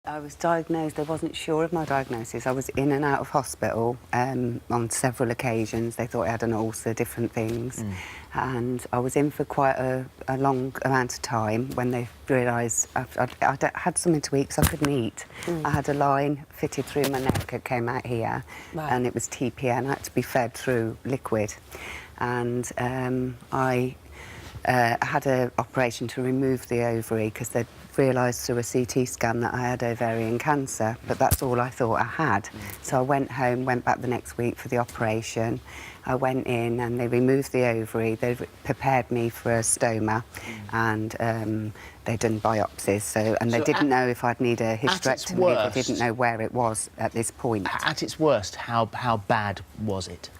I was diagnosed, I wasn't sure of my diagnosis. I was in and out of hospital on several occasions. They thought I had an ulcer, different things. And I was in for quite a long amount of time when they realised I'd had something to eat because I couldn't eat. I had a line fitted through my neck, it came out here, and it was TPN. I had to be fed through liquid. And I had an operation to remove the ovary because they'd realised through a CT scan that I had ovarian cancer, but that's all I thought I had. So I went home, went back the next week for the operation. I went in and they removed the ovary. They prepared me for a stoma, and they'd done biopsies. So they didn't know if I'd need a hysterectomy. They didn't know where it was at this point. At its worst, how bad was it?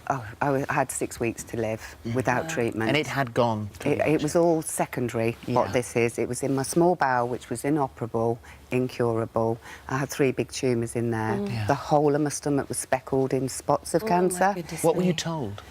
Oh, I had 6 weeks to live without treatment. And it had gone? It was all secondary, what this is. It was in my small bowel, which was inoperable, incurable. I had 3 big tumours in there. The whole of my stomach was speckled in spots of cancer. What were you told?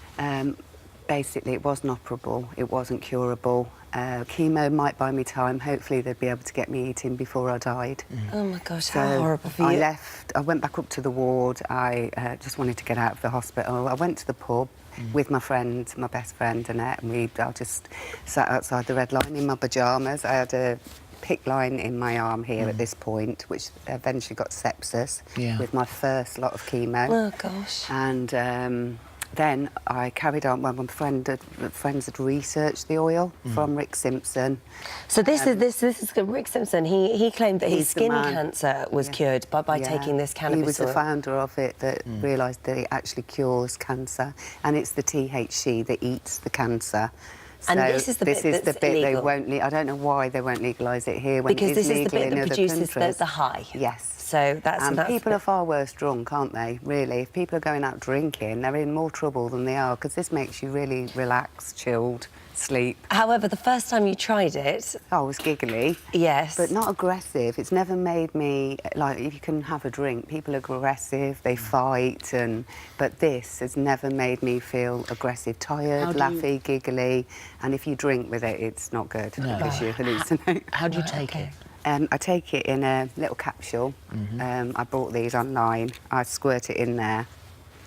Basically, it wasn't operable. It wasn't curable. Chemo might buy me time. Hopefully, they'd be able to get me eating before I died. Oh, my gosh, So how horrible for you. I left. I went back up to the ward. I just wanted to get out of the hospital. I went to the pub with my friend, my best friend, Annette, and I just sat outside the Red Line in my pyjamas. I had a PICC line in my arm here at this point, which eventually got sepsis with my first lot of chemo. Oh, gosh. And then I carried on. Well, my friends had researched the oil from Rick Simpson. So this is Rick Simpson. He claimed that his skin cancer was cured by taking this cannabis oil. He was the founder of it that realised that it actually cures cancer, and it's the THC that eats the cancer. So and this is the bit they won't. I don't know why they won't legalise it here when because it is this is the bit legal that in produces other countries. the high. Yes. So that's people are far worse drunk, aren't they? Really, if people are going out drinking, they're in more trouble than they are because this makes you really relaxed, chilled, sleep. However, the first time you tried it, I was giggly. Yes, but not aggressive. It's never made me like. If you can have a drink, people are aggressive, they fight, but this has never made me feel aggressive, tired, laughy, giggly. And if you drink with it, it's not good because you hallucinate. How do you take it? I take it in a little capsule. I bought these online. I squirt it in there,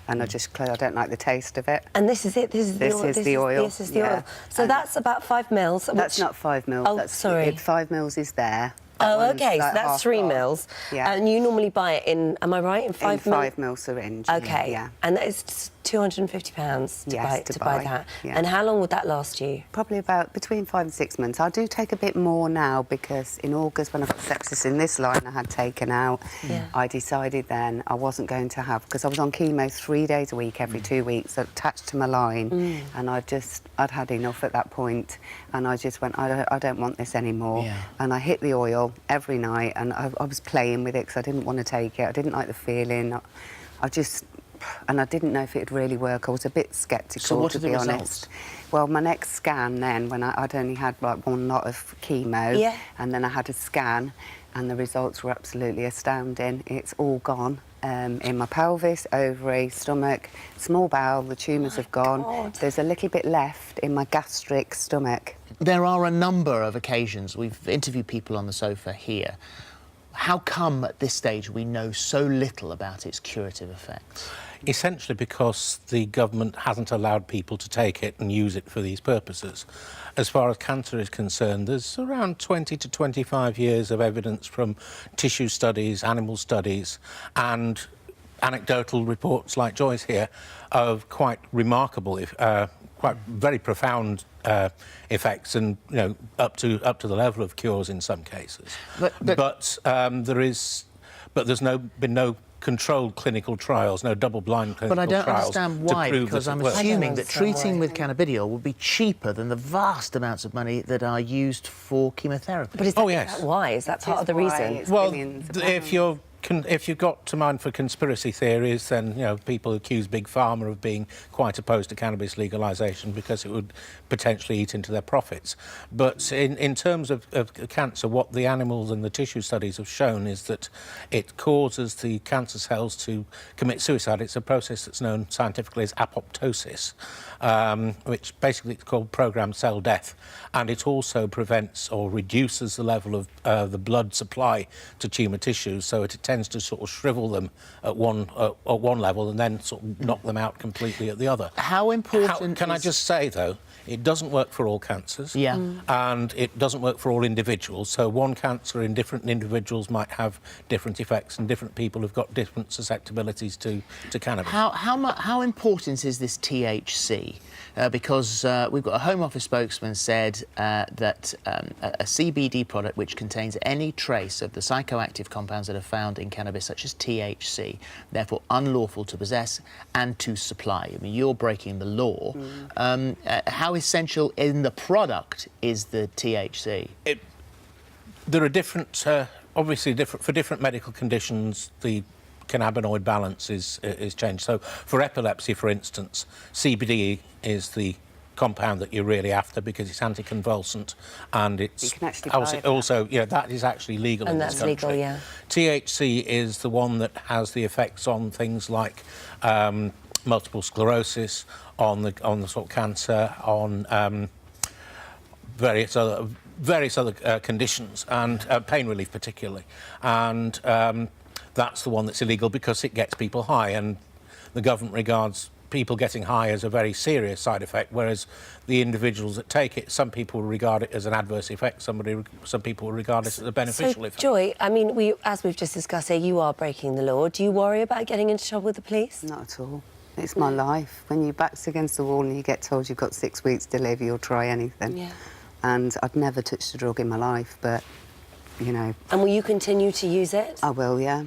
and I don't like the taste of it. And this is it. This is the oil. This is the oil. So that's about 5 mils. That's not 5 mils. Oh, sorry. 5 mils is there. Oh, OK, so that's 3 mils. Yeah. And you normally buy it in, am I right, in 5 mil? 5 mil syringe. OK. Yeah. And it's £250 to buy that. Yeah. And how long would that last you? Probably about between 5 and 6 months. I do take a bit more now because in August, when I got sepsis in this line I had taken out, I decided then I wasn't going to have, because I was on chemo 3 days a week, every 2 weeks, attached to my line, and I'd had enough at that point, and I just went, I don't want this anymore. And I hit the oil every night, and I was playing with it because I didn't want to take it. I didn't like the feeling. And I didn't know if it'd really work. I was a bit sceptical, to be honest. Well, my next scan then, when I'd only had like 1 lot of chemo, and then I had a scan, and the results were absolutely astounding. It's all gone. In my pelvis, ovary, stomach, small bowel, the tumours have gone. God. There's a little bit left in my gastric stomach. There are a number of occasions, we've interviewed people on the sofa here. How come at this stage we know so little about its curative effects? Essentially because the government hasn't allowed people to take it and use it for these purposes. As far as cancer is concerned, there's around 20 to 25 years of evidence from tissue studies, animal studies, and anecdotal reports like Joy's here of quite remarkable, quite very profound effects, and up to the level of cures in some cases. But there's been no controlled clinical trials, no double-blind clinical trials. But I don't understand why, because I'm assuming that treating with cannabidiol would be cheaper than the vast amounts of money that are used for chemotherapy. But is that why? Is that part of the reason? Well, if you're if you've got to mind for conspiracy theories, then, you know, people accuse Big Pharma of being quite opposed to cannabis legalisation because it would potentially eat into their profits. But in terms of cancer, what the animals and the tissue studies have shown is that it causes the cancer cells to commit suicide. It's a process that's known scientifically as apoptosis, which basically is called programmed cell death. And it also prevents or reduces the level of the blood supply to tumour tissues, so it tends to sort of shrivel them at one level and then sort of knock them out completely at the other. How important Can I just say, though, it doesn't work for all cancers. Yeah. And it doesn't work for all individuals. So one cancer in different individuals might have different effects, and different people have got different susceptibilities to cannabis. How important is this THC? Because we've got a Home Office spokesman said that a CBD product which contains any trace of the psychoactive compounds that are found in cannabis, such as THC, therefore unlawful to possess and to supply. I mean, you're breaking the law. How essential in the product is the THC? There are different, obviously, for different medical conditions, the cannabinoid balance is changed. So for epilepsy, for instance, CBD is the compound that you're really after because it's anticonvulsant, and it's you can actually buy also yeah, that is actually legal in this country. And that's legal, yeah. THC is the one that has the effects on things like multiple sclerosis, on the sort of cancer, on various other conditions, and pain relief particularly, and that's the one that's illegal because it gets people high, and the government regards people getting high as a very serious side effect, whereas the individuals that take it, some people regard it as an adverse effect, some people regard it as a beneficial effect. Joy, I mean, as we've just discussed here, you are breaking the law. Do you worry about getting into trouble with the police? Not at all. It's my life. When your back's against the wall and you get told you've got 6 weeks to live, you'll try anything. Yeah. And I've never touched a drug in my life, but, you know... And will you continue to use it? I will, yeah.